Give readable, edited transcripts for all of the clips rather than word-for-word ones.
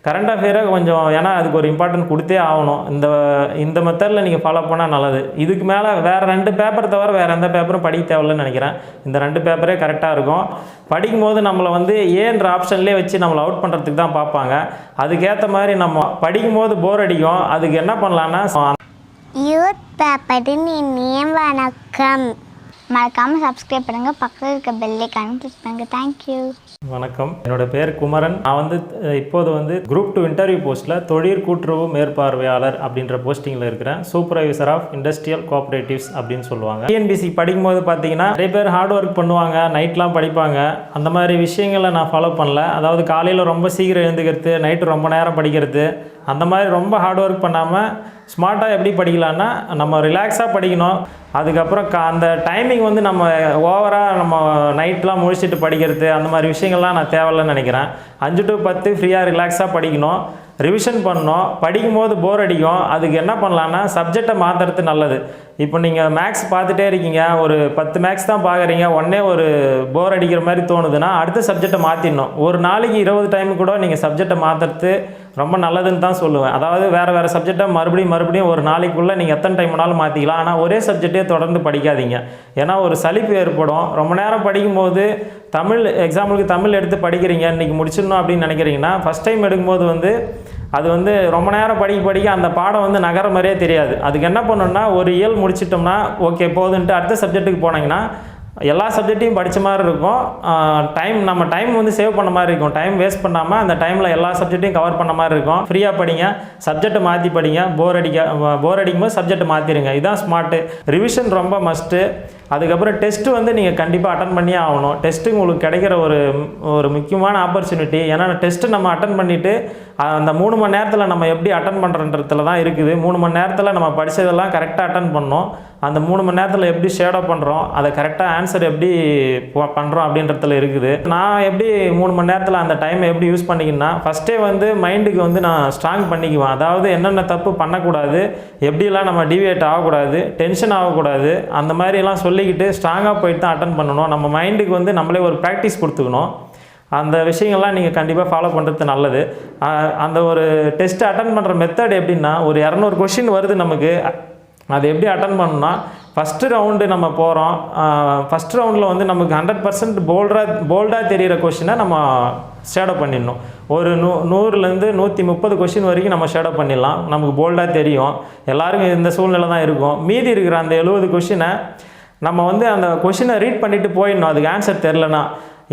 Current அஃபேரை கொஞ்சம் ஏன்னா அதுக்கு ஒரு இம்பார்ட்டன்ட் கொடுத்தே ஆகணும். இந்த மெத்தடில் நீங்கள் ஃபாலோ பண்ணால் நல்லது. இதுக்கு மேலே வேறு 2 பேப்பர் தவிர வேறு எந்த பேப்பரும் படிக்க தேவையில்லைன்னு நினைக்கிறேன். இந்த 2 பேப்பரே கரெக்டாக இருக்கும். படிக்கும்போது நம்மளை வந்து ஏன்ற ஆப்ஷன்லேயே வச்சு நம்மளை அவுட் பண்ணுறதுக்கு தான் பார்ப்பாங்க. அதுக்கேற்ற மாதிரி நம்ம படிக்கும்போது போர் அடிக்கும். அதுக்கு என்ன பண்ணலான்னா யூத் பேப்பரின் இனிய வணக்கம். மறக்காமல் சப்ஸ்கிரைப் பண்ணுங்கள், பக்கத்தில் இருக்க பெல் ஐகானை கிளிக் பண்ணுங்கள். தேங்க்யூ. வணக்கம், என்னோடய பேர் குமரன். நான் வந்து இப்போது வந்து குரூப் 2 இன்டர்வியூ போஸ்ட்டில் தொழிற் கூட்டுறவு மேற்பார்வையாளர் அப்படின்ற போஸ்டிங்கில் இருக்கிறேன். சூப்பர்வைசர் ஆஃப் இண்டஸ்ட்ரியல் கோஆப்ரேட்டிவ்ஸ் அப்படின்னு சொல்லுவாங்க. டிஎன்பிசி படிக்கும்போது பார்த்தீங்கன்னா நிறைய பேர் ஹார்ட் ஒர்க் பண்ணுவாங்க, நைட்லாம் படிப்பாங்க. அந்த மாதிரி விஷயங்களை நான் ஃபாலோ பண்ணல. அதாவது காலையில் ரொம்ப சீக்கிரம் எழுந்துக்கிறது, நைட்டு ரொம்ப நேரம் படிக்கிறது, அந்த மாதிரி ரொம்ப ஹார்ட் ஒர்க் பண்ணாமல் ஸ்மார்ட்டாக எப்படி படிக்கலான்னா நம்ம ரிலாக்ஸாக படிக்கணும். அதுக்கப்புறம் அந்த டைமிங் வந்து நம்ம ஓவராக நம்ம நைட்லாம் முழிச்சிட்டு படிக்கிறது அந்த மாதிரி விஷயங்கள்லாம் நான் தேவையில்லைன்னு நினைக்கிறேன். 5 to 10 ஃப்ரீயாக ரிலாக்ஸாக படிக்கணும், ரிவிஷன் பண்ணணும். படிக்கும்போது போர் அடிக்கும். அதுக்கு என்ன பண்ணலான்னா சப்ஜெக்டை மாற்றுறது நல்லது. இப்போ நீங்கள் மேக்ஸ் பார்த்துட்டே இருக்கீங்க, ஒரு 10 மேக்ஸ் தான் பார்க்குறீங்க, உடனே ஒரு போர் அடிக்கிற மாதிரி தோணுதுன்னா அடுத்த சப்ஜெக்டை மாற்றிடணும். ஒரு நாளைக்கு 20 டைம் கூட நீங்கள் சப்ஜெக்டை மாற்றுறது ரொம்ப நல்லதுன்னு தான் சொல்லுவேன். அதாவது வேறு சப்ஜெக்டை மறுபடியும் ஒரு நாளைக்குள்ளே நீங்கள் எத்தனை டைம் வேணாலும் மாற்றிக்கலாம். ஆனால் ஒரே சப்ஜெக்டே தொடர்ந்து படிக்காதீங்க. ஏன்னா ஒரு சலிப்பு ஏற்படும். ரொம்ப நேரம் படிக்கும்போது எக்ஸாம்பிளுக்கு தமிழ் எடுத்து படிக்கிறீங்க, இன்றைக்கி முடிச்சிடணும் அப்படின்னு நினைக்கிறீங்கன்னா ஃபஸ்ட் டைம் எடுக்கும்போது வந்து அது வந்து ரொம்ப நேரம் படிக்க அந்த பாடம் வந்து நகர மாதிரியே தெரியாது. அதுக்கு என்ன பண்ணணும்னா ஒரு இயல் முடிச்சிட்டோம்னா ஓகே போதுன்ட்டு அடுத்த சப்ஜெக்ட்டுக்கு போனீங்கன்னா எல்லா சப்ஜெக்டையும் படித்த மாதிரி இருக்கும். நம்ம டைம் வந்து சேவ் பண்ண மாதிரி இருக்கும். டைம் வேஸ்ட் பண்ணாமல் அந்த டைமில் எல்லா சப்ஜெக்டையும் கவர் பண்ண மாதிரி இருக்கும். ஃப்ரீயாக படிங்க, சப்ஜெக்டை மாற்றி படிங்க. போர் அடிக்கும்போது சப்ஜெக்டை மாற்றிடுங்க. இதுதான் ஸ்மார்ட்டு. ரிவிஷன் ரொம்ப மஸ்ட்டு. அதுக்கப்புறம் டெஸ்ட்டு வந்து நீங்கள் கண்டிப்பாக அட்டன் பண்ணியே ஆகணும். டெஸ்ட்டு உங்களுக்கு கிடைக்கிற ஒரு முக்கியமான ஆப்பர்ச்சுனிட்டி. ஏன்னா டெஸ்ட்டு நம்ம அட்டன் பண்ணிவிட்டு அந்த 3 மணி நேரத்தில் நம்ம எப்படி அட்டன் பண்ணுறன்றதுல தான் இருக்குது. 3 மணி நேரத்தில் நம்ம படித்ததெல்லாம் கரெக்டாக அட்டன் பண்ணோம். அந்த 3 மணி நேரத்தில் எப்படி ஷேடோ பண்ணுறோம், அதை கரெக்டாக ஆன்சர் எப்படி பண்ணுறோம் அப்படின்றதுல இருக்குது. நான் எப்படி 3 மணி நேரத்தில் அந்த டைமை எப்படி யூஸ் பண்ணிக்கின்னா ஃபஸ்ட்டே வந்து மைண்டுக்கு வந்து நான் ஸ்ட்ராங் பண்ணிக்குவேன். அதாவது என்னென்ன தப்பு பண்ணக்கூடாது, எப்படிலாம் நம்ம டிவியேட் ஆகக்கூடாது, டென்ஷன் ஆகக்கூடாது, அந்த மாதிரிலாம் சொல்லிக்கிட்டு ஸ்ட்ராங்காக போயிட்டு தான் அட்டன் பண்ணணும். நம்ம மைண்டுக்கு வந்து நம்மளே ஒரு ப்ராக்டிஸ் கொடுத்துக்கணும். அந்த விஷயங்கள்லாம் நீங்கள் கண்டிப்பாக ஃபாலோ பண்ணுறது நல்லது. அந்த ஒரு டெஸ்ட்டு அட்டன் பண்ணுற மெத்தட் எப்படின்னா ஒரு 200 கொஷின் வருது நமக்கு. அது எப்படி அட்டன் பண்ணணும்னா ஃபஸ்ட்டு ரவுண்டு நம்ம போகிறோம். ஃபஸ்ட் ரவுண்டில் வந்து நமக்கு 100% போல்டாக தெரிகிற கொஷினை நம்ம ஷேடோ பண்ணிடணும். ஒரு 100லேருந்து 130 கொஷின் வரைக்கும் நம்ம ஷேடோ பண்ணிடலாம். நமக்கு போல்டாக தெரியும். எல்லாருக்கும் இந்த சூழ்நிலை தான் இருக்கும். மீதி இருக்கிற அந்த 70 கொஷினை நம்ம வந்து அந்த கொஷினை ரீட் பண்ணிவிட்டு போயிடணும். அதுக்கு ஆன்சர் தெரிலனா.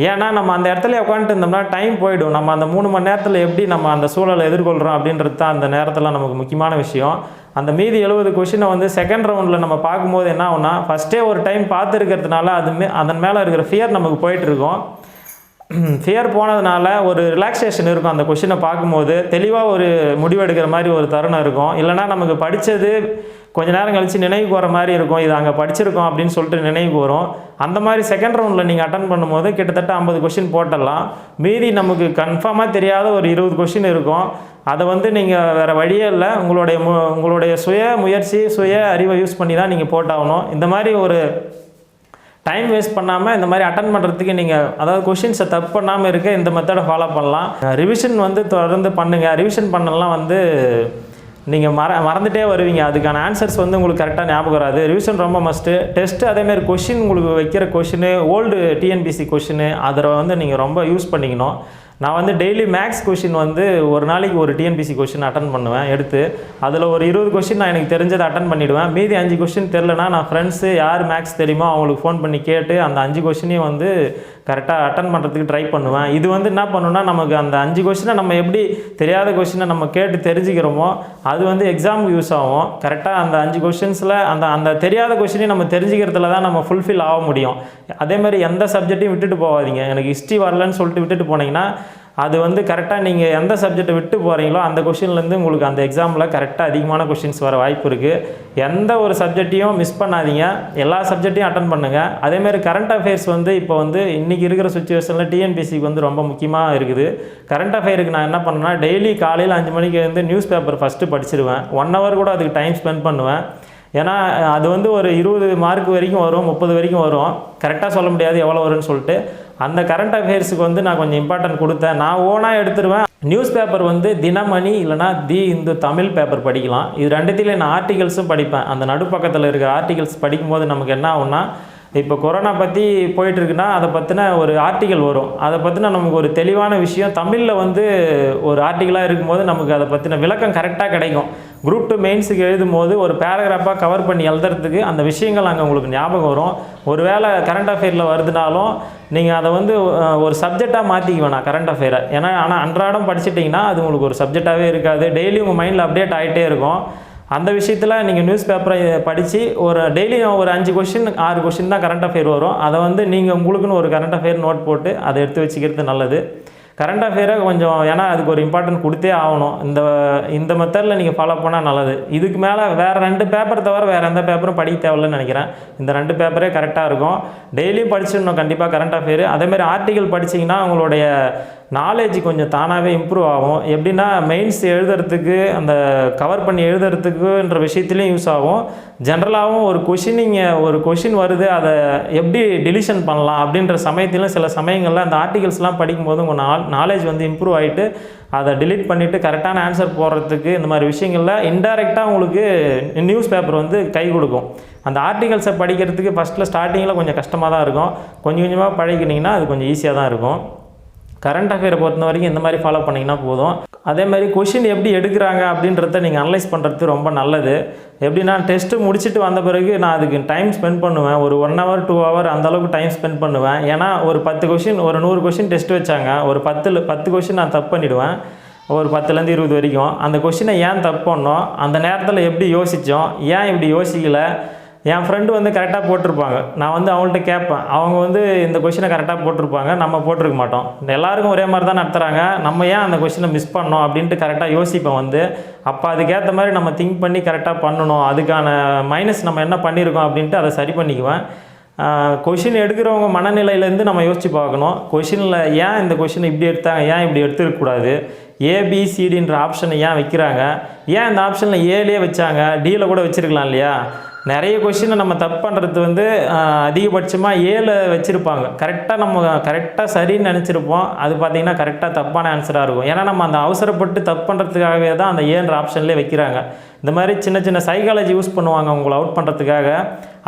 ஏன்னா நம்ம அந்த இடத்துல உட்காந்துட்டு இருந்தோம்னா டைம் போயிடும். நம்ம அந்த 3 மணி நேரத்தில் எப்படி நம்ம அந்த சூழலை எதிர்கொள்கிறோம் அப்படின்றது தான் அந்த நேரத்தில் நமக்கு முக்கியமான விஷயம். அந்த மீதி 70 கொஷினை வந்து செகண்ட் ரவுண்டில் நம்ம பார்க்கும்போது என்ன ஆகும்னா ஃபஸ்ட்டே ஒரு டைம் பார்த்துருக்கிறதுனால அதன் மேலே இருக்கிற ஃபியர் நமக்கு போயிட்டுருக்கோம். ஃபியர் போனதுனால ஒரு ரிலாக்ஸேஷன் இருக்கும். அந்த கொஷினை பார்க்கும்போது தெளிவாக ஒரு முடிவெடுக்கிற மாதிரி ஒரு தருணம் இருக்கும். இல்லைனா நமக்கு படித்தது கொஞ்ச நேரம் கழித்து நினைவுக்கு வர மாதிரி இருக்கும். இது அங்கே படிச்சிருக்கோம் அப்படின்னு சொல்லிட்டு நினைவுக்கு வரும். அந்த மாதிரி செகண்ட் ரவுண்டில் நீங்கள் அட்டன் பண்ணும்போது கிட்டத்தட்ட 50 கொஷின் போட்டுடலாம். மீதி நமக்கு கன்ஃபார்மாக தெரியாத ஒரு 20 கொஷின் இருக்கும். அதை வந்து நீங்கள் வேறு வழியே இல்லை, உங்களுடைய சுய முயற்சி, சுய அறிவை யூஸ் பண்ணி தான் நீங்கள் போட்டாகணும். இந்த மாதிரி ஒரு டைம் வேஸ்ட் பண்ணாமல் இந்த மாதிரி அட்டன் பண்ணுறதுக்கு நீங்கள் அதாவது கொஷின்ஸை தப்பு பண்ணாமல் இருக்க இந்த மெத்தடை ஃபாலோ பண்ணலாம். ரிவிஷன் வந்து தொடர்ந்து பண்ணுங்கள். ரிவிஷன் பண்ணலாம் வந்து நீங்கள் மறந்துட்டே வருவீங்க. அதுக்கான ஆன்சர்ஸ் வந்து உங்களுக்கு கரெக்டாக ஞாபகம் வராது. ரிவிஷன் ரொம்ப மஸ்ட்டு. டெஸ்ட்டு அதேமாதிரி கொஷின் உங்களுக்கு வைக்கிற கொஷின் ஓல்டு டிஎன்பிசி கொஷின் அதில் வந்து நீங்கள் ரொம்ப யூஸ் பண்ணிக்கணும். நான் வந்து டெய்லி மேக்ஸ் கொஷின் வந்து ஒரு நாளைக்கு ஒரு டிஎன்பிசி கொஷின் அட்டன் பண்ணுவேன் எடுத்து. அதில் ஒரு 20 கொஷின் நான் எனக்கு தெரிஞ்சதை அட்டன் பண்ணிவிடுவேன். மீதி 5 கொஷின் தெரிலனா நான் ஃப்ரெண்ட்ஸு யார் மேக்ஸ் தெரியுமோ அவங்களுக்கு ஃபோன் பண்ணி கேட்டு அந்த 5 கொஷினையும் வந்து கரெக்டாக அட்டன் பண்ணுறதுக்கு ட்ரை பண்ணுவேன். இது வந்து என்ன பண்ணுன்னா நமக்கு அந்த 5 கொஷினை நம்ம எப்படி தெரியாத கொஷினை நம்ம கேட்டு தெரிஞ்சுக்கிறோமோ அது வந்து எக்ஸாமுக்கு யூஸ் ஆகும். கரெக்டாக அந்த 5 கொஷின்ஸில் அந்த தெரியாத கொஷினையும் நம்ம தெரிஞ்சுக்கிறதுல தான் நம்ம ஃபுல்ஃபில் ஆக முடியும். அதேமாதிரி எந்த சப்ஜெக்டையும் விட்டுட்டு போகாதீங்க. எனக்கு ஹிஸ்ட்ரி வரலன்னு சொல்லிட்டு விட்டுட்டு போனீங்கன்னா அது வந்து கரெக்டாக நீங்கள் எந்த சப்ஜெக்டை விட்டு போகிறீங்களோ அந்த கொஷின்லேருந்து உங்களுக்கு அந்த எக்ஸாமில் கரெக்டாக அதிகமான கொஷின்ஸ் வர வாய்ப்பு இருக்குது. எந்த ஒரு சப்ஜெக்டையும் மிஸ் பண்ணாதீங்க. எல்லா சப்ஜெக்டையும் அட்டன் பண்ணுங்கள். அதேமாதிரி கரண்ட் அஃபேர்ஸ் வந்து இப்போ வந்து இன்றைக்கி இருக்கிற சுச்சுவேஷனில் டிஎன்பிசிக்கு வந்து ரொம்ப முக்கியமாக இருக்குது. கரண்ட் அஃபேருக்கு நான் என்ன பண்ணேன்னா டெய்லி காலையில் 5 மணிக்கு வந்து நியூஸ் பேப்பர் ஃபஸ்ட்டு படிச்சிடுவேன். 1 hour கூட அதுக்கு டைம் ஸ்பெண்ட் பண்ணுவேன். ஏன்னா அது வந்து ஒரு 20 மார்க் வரைக்கும் வரும், 30 வரைக்கும் வரும். கரெக்டாக சொல்ல முடியாது எவ்வளோ வரும்னு சொல்லிட்டு அந்த கரண்ட் அஃபேர்ஸுக்கு வந்து நான் கொஞ்சம் இம்பார்ட்டன்ட் கொடுத்தேன். நான் ஓனாக எடுத்துருவேன். நியூஸ் பேப்பர் வந்து தினமணி இல்லைனா தி இந்து தமிழ் பேப்பர் படிக்கலாம். இது ரெண்டுத்திலே நான் ஆர்டிகல்ஸும் படிப்பேன். அந்த நடுப்பக்கத்தில் இருக்கிற ஆர்டிகல்ஸ் படிக்கும்போது நமக்கு என்ன ஆகும்னா, இப்போ கொரோனா பற்றி போயிட்டுருக்குன்னா அதை பற்றின ஒரு ஆர்டிக்கல் வரும். அதை பற்றின நமக்கு ஒரு தெளிவான விஷயம் தமிழில் வந்து ஒரு ஆர்டிக்கலாக இருக்கும்போது நமக்கு அதை பற்றின விளக்கம் கரெக்டாக கிடைக்கும். குரூப் 2 மெயின்ஸுக்கு எழுதும்போது ஒரு பேராகிராஃபாக கவர் பண்ணி எழுதுறதுக்கு அந்த விஷயங்கள் அங்கே உங்களுக்கு ஞாபகம் வரும். ஒரு வேளை கரண்ட் அஃபேரில் வருதுனாலும் நீங்கள் அதை வந்து ஒரு சப்ஜெக்டாக மாற்றிக்க வேணாம் கரண்ட் அஃபேரை. ஏன்னா ஆனால் அன்றாடம் படிச்சிட்டிங்கன்னா அது உங்களுக்கு ஒரு சப்ஜெக்டாகவே இருக்காது. டெய்லி உங்கள் மைண்டில் அப்டேட் ஆகிட்டே இருக்கும். அந்த விஷயத்தில் நீங்கள் நியூஸ் பேப்பரை படித்து ஒரு டெய்லியும் ஒரு 5 கொஷின் 6 கொஷின் தான் கரண்ட் அஃபேர் வரும். அதை வந்து நீங்கள் உங்களுக்குன்னு ஒரு கரண்ட் அஃபேர் நோட் போட்டு அதை எடுத்து வச்சுக்கிறது நல்லது. கரண்ட் அஃபேரை கொஞ்சம் ஏன்னா அதுக்கு ஒரு இம்பார்ட்டன்ட் கொடுத்தே ஆகணும். இந்த மெத்தடில் நீங்கள் ஃபாலோ பண்ணால் நல்லது. இதுக்கு மேலே வேறு 2 பேப்பர் தவிர வேறு எந்த பேப்பரும் படிக்க தேவையில்லைன்னு நினைக்கிறேன். இந்த 2 பேப்பரே கரெக்டாக இருக்கும். டெய்லியும் படிச்சிடணும் கண்டிப்பாக கரண்ட் அஃபேர். அதேமாதிரி ஆர்டிக்கல் படிச்சிங்கன்னா உங்களுடைய நாலேஜ் கொஞ்சம் தானாகவே இம்ப்ரூவ் ஆகும். எப்படின்னா மெயின்ஸ் எழுதுறதுக்கு அந்த கவர் பண்ணி எழுதுறதுக்குன்ற விஷயத்துலையும் யூஸ் ஆகும். ஜென்ரலாகவும் ஒரு கொஷின் வருது அதை எப்படி டிலிஷன் பண்ணலாம் அப்படின்ற சமயத்திலும் சில சமயங்களில் அந்த ஆர்டிகல்ஸ்லாம் படிக்கும்போது உங்கள் நாலேஜ் வந்து இம்ப்ரூவ் ஆகிட்டு அதை டிலீட் பண்ணிவிட்டு கரெக்டான ஆன்சர் போடுறதுக்கு இந்த மாதிரி விஷயங்களில் இன்டைரக்டாக உங்களுக்கு நியூஸ் பேப்பர் வந்து கை கொடுக்கும். அந்த ஆர்டிகல்ஸை படிக்கிறதுக்கு ஃபஸ்ட்டில் ஸ்டார்டிங்கில் கொஞ்சம் கஷ்டமாக தான் இருக்கும். கொஞ்சம் கொஞ்சமாக பழகினீங்கன்னா அது கொஞ்சம் ஈஸியாக தான் இருக்கும். கரண்ட் அஃபேரை பொறுத்த வரைக்கும் இந்த மாதிரி ஃபாலோ பண்ணிங்கன்னா போதும். அதே மாதிரி கொஷின் எப்படி எடுக்கிறாங்க அப்படின்றத நீங்கள் அனலைஸ் பண்ணுறது ரொம்ப நல்லது. எப்படின்னா டெஸ்ட்டு முடிச்சுட்டு வந்த பிறகு நான் அதுக்கு டைம் ஸ்பெண்ட் பண்ணுவேன். ஒரு 1 hour 2 hour அந்தளவுக்கு டைம் ஸ்பெண்ட் பண்ணுவேன். ஏன்னா ஒரு 10 கொஷின் ஒரு 100 கொஷின் டெஸ்ட் வச்சாங்க. ஒரு 10 கொஷின் நான் தப்பு பண்ணிவிடுவேன். ஒரு 10லேருந்து 20 வரைக்கும். அந்த கொஷினை ஏன் தப்பு பண்ணோம், அந்த நேரத்தில் எப்படி யோசித்தோம், ஏன் இப்படி யோசிக்கலை. என் ஃப்ரெண்டு வந்து கரெக்டாக போட்டிருப்பாங்க. நான் வந்து அவங்கள்ட்ட கேட்பேன். அவங்க வந்து இந்த கொஷினை கரெக்டாக போட்டிருப்பாங்க, நம்ம போட்டிருக்க மாட்டோம். எல்லாருக்கும் ஒரே மாதிரி தான் நடத்துகிறாங்க, நம்ம ஏன் அந்த கொஷினை மிஸ் பண்ணோம் அப்படின்ட்டு கரெக்டாக யோசிப்பேன் வந்து. அப்போ அதுக்கேற்ற மாதிரி நம்ம திங்க் பண்ணி கரெக்டாக பண்ணணும். அதுக்கான மைனஸ் நம்ம என்ன பண்ணியிருக்கோம் அப்படின்ட்டு அதை சரி பண்ணிக்குவேன். கொஷின் எடுக்கிறவங்க மனநிலையிலேருந்து நம்ம யோசித்து பார்க்கணும். கொஷினில் ஏன் இந்த கொஷினை இப்படி எடுத்தாங்க, ஏன் இப்படி எடுத்துருக்கக்கூடாது, ஏபிசிடின்ற ஆப்ஷனை ஏன் வைக்கிறாங்க, ஏன் இந்த ஆப்ஷனில் ஏலேயே வச்சாங்க, டியில் கூட வச்சுருக்கலாம் இல்லையா. நிறைய கொஷினை நம்ம தப்பு பண்ணுறது வந்து அதிகபட்சமாக ஏல வச்சுருப்பாங்க. கரெக்டாக சரின்னு நினச்சிருப்போம். அது பார்த்திங்கன்னா கரெக்டாக தப்பான ஆன்சராக இருக்கும். ஏன்னா நம்ம அந்த அவசரப்பட்டு தப்பு பண்ணுறதுக்காகவே தான் அந்த ஏன்ற ஆப்ஷன்லேயே வைக்கிறாங்க. இந்த மாதிரி சின்ன சின்ன சைக்காலஜி யூஸ் பண்ணுவாங்க உங்களை அவுட் பண்ணுறதுக்காக.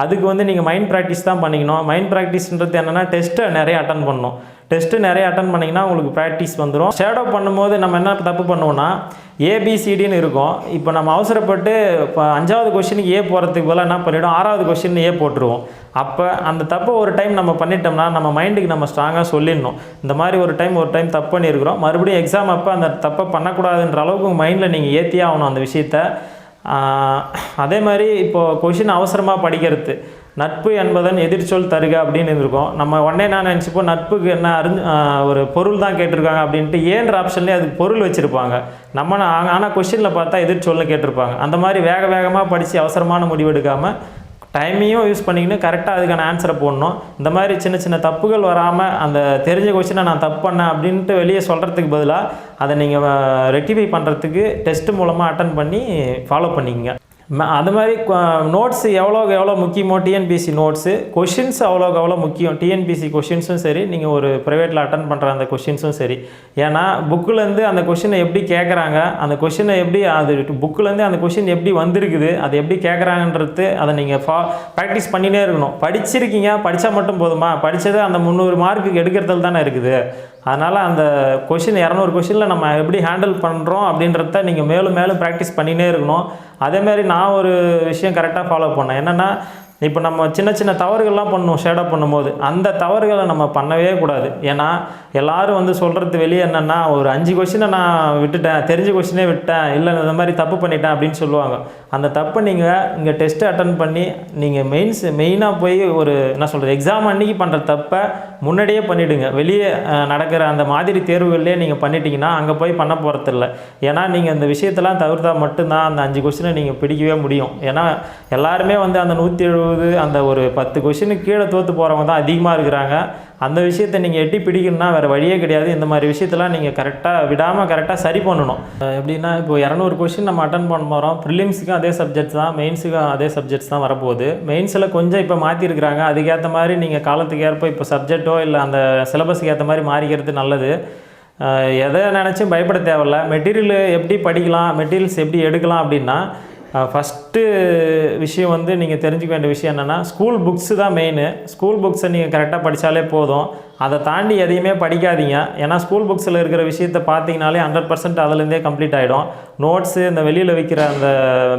அதுக்கு வந்து நீங்கள் மைண்ட் ப்ராக்டிஸ் தான் பண்ணிக்கணும். மைண்ட் ப்ராக்டிஸ்ன்றது என்னென்னா டெஸ்ட்டை நிறைய அட்டன் பண்ணணும். டெஸ்ட்டு நிறைய அட்டன் பண்ணிங்கன்னா உங்களுக்கு ப்ராக்டிஸ் வந்துடும். ஷேடோ பண்ணும்போது நம்ம என்ன தப்பு பண்ணுவோன்னா ஏபிசிடின்னு இருக்கும். இப்போ நம்ம அவசரப்பட்டு இப்போ 5வது கொஷினுக்கு ஏ போகிறதுக்கு பதிலாக என்ன பண்ணிவிடும், 6வது கொஷின் ஏ போட்டுருவோம். அப்போ அந்த தப்பை ஒரு டைம் நம்ம பண்ணிட்டோம்னா நம்ம மைண்டுக்கு நம்ம ஸ்ட்ராங்காக சொல்லிடணும், இந்த மாதிரி ஒரு டைம் தப்பு பண்ணியிருக்கிறோம், மறுபடியும் எக்ஸாம் அப்போ அந்த தப்பை பண்ணக்கூடாதுன்ற அளவுக்கு உங்கள் மைண்டில் நீங்கள் ஏற்றியே ஆகணும் அந்த விஷயத்தை. அதே மாதிரி இப்போது கொஷின் அவசரமாக படிக்கிறது, நட்பு என்பதன் எதிர்ச்சொல் தருக அப்படின்னு இருக்கும். நம்ம உடனே நான் நினச்சிப்போம் நட்புக்கு என்ன ஒரு பொருள் தான் கேட்டிருக்காங்க அப்படின்ட்டு ஏன்ற ஆப்ஷன்லேயே அதுக்கு பொருள் வச்சுருப்பாங்க. ஆனால் கொஷினில் பார்த்தா எதிர்ச்சொல்னு கேட்டிருப்பாங்க. அந்த மாதிரி வேகமாக படித்து அவசரமான முடிவு எடுக்காமல் டைமையும் யூஸ் பண்ணிக்கின்னு கரெக்டாக அதுக்கான ஆன்சரை போடணும். இந்த மாதிரி சின்ன சின்ன தப்புகள் வராமல் அந்த தெரிஞ்ச கொஷினை நான் தப்பு பண்ணேன் அப்படின்ட்டு வெளியே சொல்கிறதுக்கு பதிலாக அதை நீங்கள் ரெக்டிஃபை பண்ணுறதுக்கு டெஸ்ட்டு மூலமாக அட்டன் பண்ணி ஃபாலோ பண்ணிக்கங்க. அது மாதிரி நோட்ஸு எவ்வளோ முக்கியமோ டிஎன்பிஎஸ்சி நோட்ஸு, கொஷின்ஸ் அவ்வளோ முக்கியம். டிஎன்பிஎஸ்சி கொஷின்ஸும் சரி, நீங்கள் ஒரு ப்ரைவேட்டில் அட்டன் பண்ணுற அந்த கொஷின்ஸும் சரி. ஏன்னா புக்கிலேருந்து அந்த கொஷினை எப்படி கேட்குறாங்க, அந்த கொஷினை எப்படி அது புக்கிலேருந்து அந்த கொஷின் எப்படி வந்திருக்குது, அது எப்படி கேட்குறாங்கன்றது அதை நீங்கள் ப்ராக்டிஸ் பண்ணினே இருக்கணும். படிச்சிருக்கீங்க, படித்தா மட்டும் போதுமா, படித்தது அந்த 300 மார்க்குக்கு எடுக்கிறதுல தானே இருக்குது. அதனால் அந்த கொஷின் 200 கொஷினில் நம்ம எப்படி ஹேண்டில் பண்ணுறோம் அப்படின்றத நீங்கள் மேலும் ப்ராக்டிஸ் பண்ணினே இருக்கணும். அதேமாதிரி நான் ஒரு விஷயம் கரெக்டாக ஃபாலோ பண்ணேன். என்னென்னா இப்போ நம்ம சின்ன தவறுகள்லாம் பண்ணுவோம் ஷேடோ பண்ணும்போது, அந்த தவறுகளை நம்ம பண்ணவே கூடாது. ஏன்னா எல்லோரும் வந்து சொல்கிறது வெளியே என்னென்னா ஒரு 5 கொஷினை நான் விட்டுட்டேன், தெரிஞ்ச கொஷினே விட்டேன், இல்லை இந்த மாதிரி தப்பு பண்ணிட்டேன் அப்படின்னு சொல்லுவாங்க. அந்த தப்பை நீங்கள் இங்கே டெஸ்ட்டு அட்டன் பண்ணி நீங்கள் மெயினாக போய் ஒரு என்ன சொல்கிறது எக்ஸாம் அன்றைக்கி பண்ணுற தப்பை முன்னாடியே பண்ணிவிடுங்க. வெளியே நடக்கிற அந்த மாதிரி தேர்வுகள்லேயே நீங்கள் பண்ணிட்டீங்கன்னா அங்கே போய் பண்ண போகிறதில்ல. ஏன்னா நீங்கள் அந்த விஷயத்தெல்லாம் தவிர்த்தால் மட்டும்தான் அந்த 5 கொஷினை நீங்கள் பிடிக்கவே முடியும். ஏன்னா எல்லாருமே வந்து அந்த 170 அந்த ஒரு 10 கொஷினுக்கு கீழே தோற்று போகிறவங்க தான் அதிகமாக இருக்கிறாங்க. அந்த விஷயத்தை நீங்கள் எட்டி பிடிக்கணும்னா வேறு வழியே கிடையாது. இந்த மாதிரி விஷயத்தெல்லாம் நீங்கள் கரெக்டாக சரி பண்ணணும். எப்படின்னா இப்போ 200 கொஷின் நம்ம அட்டன் பண்ண போகிறோம். ப்ரிலிம்ஸுக்கும் அதே சப்ஜெக்ட்ஸ் தான், மெயின்ஸுக்கும் அதே சப்ஜெக்ட்ஸ் தான் வரப்போகுது. மெயின்ஸில் கொஞ்சம் இப்போ மாற்றிருக்கிறாங்க. அதுக்கேற்ற மாதிரி நீங்கள் காலத்துக்கு ஏற்ப இப்போ சப்ஜெக்டோ இல்லை அந்த சிலபஸுக்கு ஏற்ற மாதிரி மாறிக்கிறது நல்லது. எதை நினச்சும் பயப்பட தேவையில்ல. மெட்டீரியல் எப்படி படிக்கலாம், மெட்டீரியல்ஸ் எப்படி எடுக்கலாம் அப்படின்னா, ஃபஸ்ட்டு விஷயம் வந்து நீங்கள் தெரிஞ்சுக்க வேண்டிய விஷயம் என்னென்னா, ஸ்கூல் புக்ஸு தான் மெயினு. ஸ்கூல் புக்ஸை நீங்கள் கரெக்டாக படித்தாலே போதும். அதை தாண்டி எதையுமே படிக்காதீங்க. ஏன்னா ஸ்கூல் புக்ஸில் இருக்கிற விஷயத்தை பார்த்தீங்கனாலே 100% அதுலேருந்தே கம்ப்ளீட் ஆகிடும். நோட்ஸு, இந்த வெளியில் விற்கிற அந்த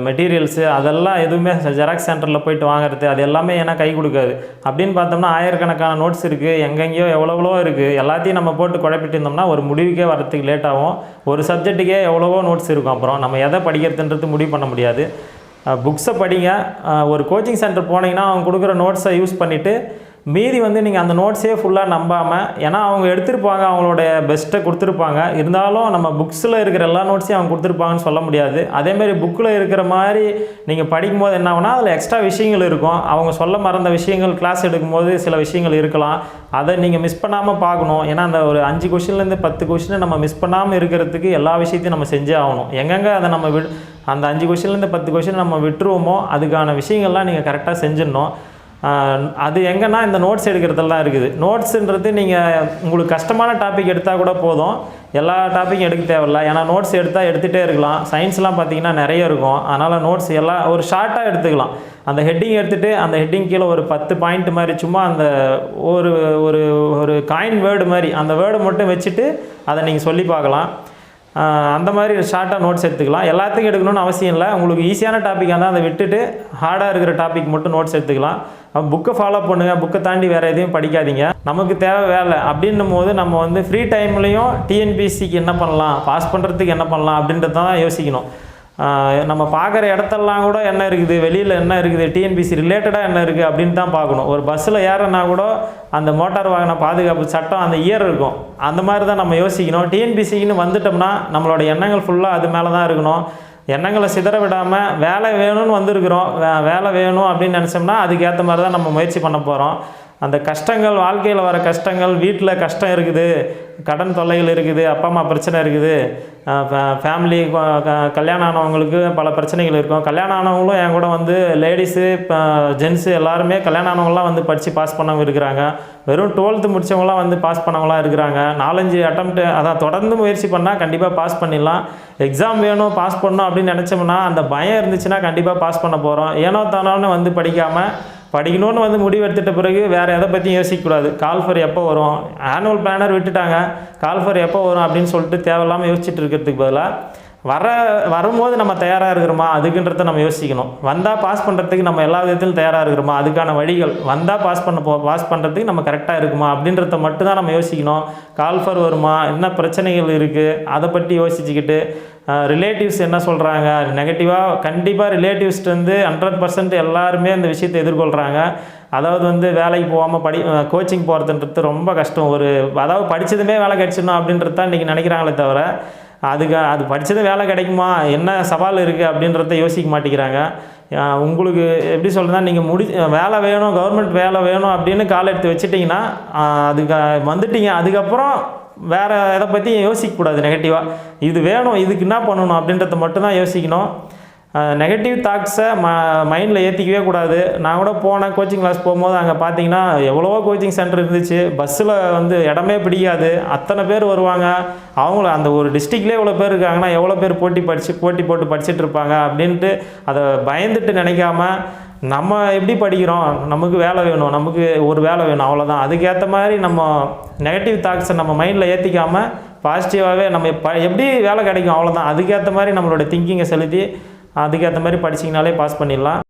மெட்டீரியல்ஸு, அதெல்லாம் எதுவுமே ஜெராக்ஸ் சென்டரில் போயிட்டு வாங்குறது அது எல்லாமே ஏன்னா கை கொடுக்காது. அப்படின்னு பார்த்தோம்னா ஆயிரக்கணக்கான நோட்ஸ் இருக்குது, எங்கெங்கேயோ எவ்வளோ இருக்குது. எல்லாத்தையும் நம்ம போட்டு குழப்பிட்டு இருந்தோம்னா ஒரு முடிவுக்கே வரத்துக்கு லேட் ஆகும். ஒரு சப்ஜெக்ட்டுக்கே எவ்வளவோ நோட்ஸ் இருக்கும். அப்புறம் நம்ம எதை படிக்கிறதுன்றது முடிவு பண்ண முடியாது. புக்ஸை படிங்க. ஒரு கோச்சிங் சென்டர் போனீங்கன்னா அவங்க கொடுக்குற நோட்ஸை யூஸ் பண்ணிவிட்டு மீதி வந்து நீங்கள் அந்த நோட்ஸே ஃபுல்லாக நம்பாமல், ஏன்னா அவங்க எடுத்திருப்பாங்க, அவங்களுடைய பெஸ்ட்டை கொடுத்துருப்பாங்க. இருந்தாலும் நம்ம புக்ஸில் இருக்கிற எல்லா நோட்ஸையும் அவங்க கொடுத்துருப்பாங்கன்னு சொல்ல முடியாது. அதேமாதிரி புக்கில் இருக்கிற மாதிரி நீங்கள் படிக்கும்போது என்ன ஆகுனா அதில் எக்ஸ்ட்ரா விஷயங்கள் இருக்கும். அவங்க சொல்ல மறந்த விஷயங்கள் கிளாஸ் எடுக்கும்போது சில விஷயங்கள் இருக்கலாம். அதை நீங்கள் மிஸ் பண்ணாமல் பார்க்கணும். ஏன்னா அந்த ஒரு 5 கொஷின்லேருந்து 10 கொஷினை நம்ம மிஸ் பண்ணாமல் இருக்கிறதுக்கு எல்லா விஷயத்தையும் நம்ம செஞ்சே ஆகணும். எங்கெங்கே அதை நம்ம அந்த 5 கொஷின்லேருந்து 10 கொஷின் நம்ம விட்டுருவோமோ அதுக்கான விஷயங்கள்லாம் நீங்கள் கரெக்டாக செஞ்சிடணும். அது எங்கன்னா இந்த நோட்ஸ் எடுக்கிறதெல்லாம் இருக்குது. நோட்ஸுன்றது நீங்கள் உங்களுக்கு கஷ்டமான டாபிக் எடுத்தால் கூட போதும், எல்லா டாப்பிக்கும் எடுக்க தேவையில்ல. ஏன்னா நோட்ஸ் எடுத்துகிட்டே இருக்கலாம். சயின்ஸ்லாம் பார்த்திங்கன்னா நிறைய இருக்கும். அதனால் நோட்ஸ் எல்லாம் ஒரு ஷார்ட்டாக எடுத்துக்கலாம். அந்த ஹெட்டிங் எடுத்துகிட்டு அந்த ஹெட்டிங் கீழே ஒரு 10 பாயிண்ட் மாதிரி சும்மா அந்த ஒரு ஒரு ஒரு காயின் வேர்டு மாதிரி அந்த வேர்டை மட்டும் வச்சுட்டு அதை நீங்கள் சொல்லி பார்க்கலாம். அந்த மாதிரி ஷார்ட்டாக நோட்ஸ் எடுத்துக்கலாம். எல்லாத்துக்கும் எடுக்கணும்னு அவசியம் இல்லை. உங்களுக்கு ஈஸியான டாப்பிக்காக இருந்தால் அதை விட்டுட்டு ஹார்டாக இருக்கிற டாபிக் மட்டும் நோட்ஸ் எடுத்துக்கலாம். புக்கை ஃபாலோ பண்ணுங்கள். புக்கை தாண்டி வேறு எதையும் படிக்காதீங்க. நமக்கு தேவை வேலை அப்படின்னும் போது நம்ம வந்து ஃப்ரீ டைம்லேயும் டிஎன்பிஎஸ்சிக்கு என்ன பண்ணலாம், பாஸ் பண்ணுறதுக்கு என்ன பண்ணலாம் அப்படின்றத தான் யோசிக்கணும். நம்ம பார்க்குற இடத்தெல்லாம் கூட என்ன இருக்குது, வெளியில் என்ன இருக்குது, டிஎன்பிஎஸ்சி ரிலேட்டடாக என்ன இருக்குது அப்படின்னு தான் பார்க்கணும். ஒரு பஸ்ஸில் ஏறனா கூட அந்த மோட்டார் வாகன பாதுகாப்பு சட்டம் அந்த இயர் இருக்கும். அந்த மாதிரி தான் நம்ம யோசிக்கணும். டிஎன்பிஎஸ்சிக்குன்னு வந்துட்டோம்னா நம்மளோட எண்ணங்கள் ஃபுல்லாக அது மேலே தான் இருக்கணும். எண்ணங்களை சிதற விடாமல் வேலை வேணும்னு வந்திருக்கிறோம், வேலை வேணும் அப்படின்னு நினச்சோம்னா அதுக்கேற்ற மாதிரி தான் நம்ம முயற்சி பண்ண போகிறோம். அந்த கஷ்டங்கள், வாழ்க்கையில் வர கஷ்டங்கள், வீட்டில் கஷ்டம் இருக்குது, கடன் தொல்லைகள் இருக்குது, அப்பா அம்மா பிரச்சனை இருக்குது, ஃபேமிலி கல்யாணம் ஆனவங்களுக்கு பல பிரச்சனைகள் இருக்கும். கல்யாணம் ஆனவங்களும் என் கூட வந்து லேடிஸு ஜென்ஸு எல்லாருமே கல்யாணம் ஆனவங்களாம் வந்து படித்து பாஸ் பண்ணவங்க இருக்கிறாங்க. வெறும் 12th முடித்தவங்களாம் வந்து பாஸ் பண்ணவங்களாம் இருக்கிறாங்க. 4-5 அட்டம்ப்ட்டு அதான் தொடர்ந்து முயற்சி பண்ணால் கண்டிப்பாக பாஸ் பண்ணிடலாம். எக்ஸாம் வேணும் பாஸ் பண்ணணும் அப்படின்னு நினச்சோம்னா அந்த பயம் இருந்துச்சுன்னா கண்டிப்பாக பாஸ் பண்ண போகிறோம். ஏனோ தானோன்னு வந்து படிக்காமல் படிக்கணும்னு வந்து முடிவு எடுத்துகிட்ட பிறகு வேறு எதை பற்றியும் யோசிக்கக்கூடாது. கால்ஃபர் எப்போ வரும், ஆனுவல் பிளானர் விட்டுட்டாங்க, கால்ஃபர் எப்போ வரும் அப்படின்னு சொல்லிட்டு தேவையில்லாமல் யோசிச்சுட்டு இருக்கிறதுக்கு பதிலாக வரும்போது நம்ம தயாராக இருக்கிறோமா அதுக்குன்றத நம்ம யோசிக்கணும். வந்தால் பாஸ் பண்ணுறதுக்கு நம்ம எல்லா விதத்திலும் தயாராக இருக்கிறோமா, அதுக்கான வழிகள் வந்தால் பாஸ் பண்ணுறதுக்கு நம்ம கரெக்டாக இருக்குமா அப்படின்றத மட்டும் தான் நம்ம யோசிக்கணும். கால்ஃபர் வருமா, என்ன பிரச்சனைகள் இருக்குது அதை பற்றி யோசிச்சுக்கிட்டு ரிலேட்டிவ்ஸ் என்ன சொல்கிறாங்க, நெகட்டிவாக கண்டிப்பாக ரிலேட்டிவ்ஸ்ட்டு வந்து 100% எல்லாருமே அந்த விஷயத்தை எதிர்கொள்கிறாங்க. அதாவது வந்து வேலைக்கு போகாமல் கோச்சிங் போகிறதுன்றது ரொம்ப கஷ்டம். அதாவது படித்ததுமே வேலை கிடச்சிடணும் அப்படின்றது தான் இன்றைக்கி நினைக்கிறாங்களே தவிர அது படித்ததும் வேலை கிடைக்குமா, என்ன சவால் இருக்குது அப்படின்றத யோசிக்க மாட்டேங்கிறாங்க. உங்களுக்கு எப்படி சொல்கிறதுனா, நீங்கள் வேலை வேணும், கவர்மெண்ட் வேலை வேணும் அப்படின்னு கால் எடுத்து வச்சுட்டிங்கன்னா அதுக்கு வந்துட்டீங்க. அதுக்கப்புறம் வேறு எதை பற்றியும் யோசிக்கக்கூடாது நெகட்டிவாக. இது வேணும், இதுக்கு என்ன பண்ணணும் அப்படின்றத மட்டும்தான் யோசிக்கணும். நெகட்டிவ் தாட்ஸை மைண்டில் ஏற்றிக்கவே கூடாது. நான் கூட போனேன் கோச்சிங் கிளாஸ் போகும்போது அங்கே பார்த்தீங்கன்னா எவ்வளவோ கோச்சிங் சென்டர் இருந்துச்சு. பஸ்ஸில் வந்து இடமே பிடிக்காது, அத்தனை பேர் வருவாங்க. அவங்கள அந்த ஒரு டிஸ்ட்ரிக்ட்லேயே இவ்வளோ பேர் இருக்காங்கன்னா எவ்வளோ பேர் போட்டி போட்டு படிச்சுட்டு இருப்பாங்க அப்படின்ட்டு அதை பயந்துட்டு நினைக்காம நம்ம எப்படி படிக்கிறோம், நமக்கு வேலை வேணும், நமக்கு ஒரு வேலை வேணும், அவ்வளோதான். அதுக்கேற்ற மாதிரி நம்ம நெகட்டிவ் தாட்ஸை நம்ம மைண்டில் ஏற்றிக்காமல் பாசிட்டிவாகவே நம்ம எப்படி வேலை கிடைக்கும் அவ்வளோதான். அதுக்கேற்ற மாதிரி நம்மளோட திங்கிங்கை செலுத்தி அதுக்கேற்ற மாதிரி படிச்சிங்கனாலே பாஸ் பண்ணிடலாம்.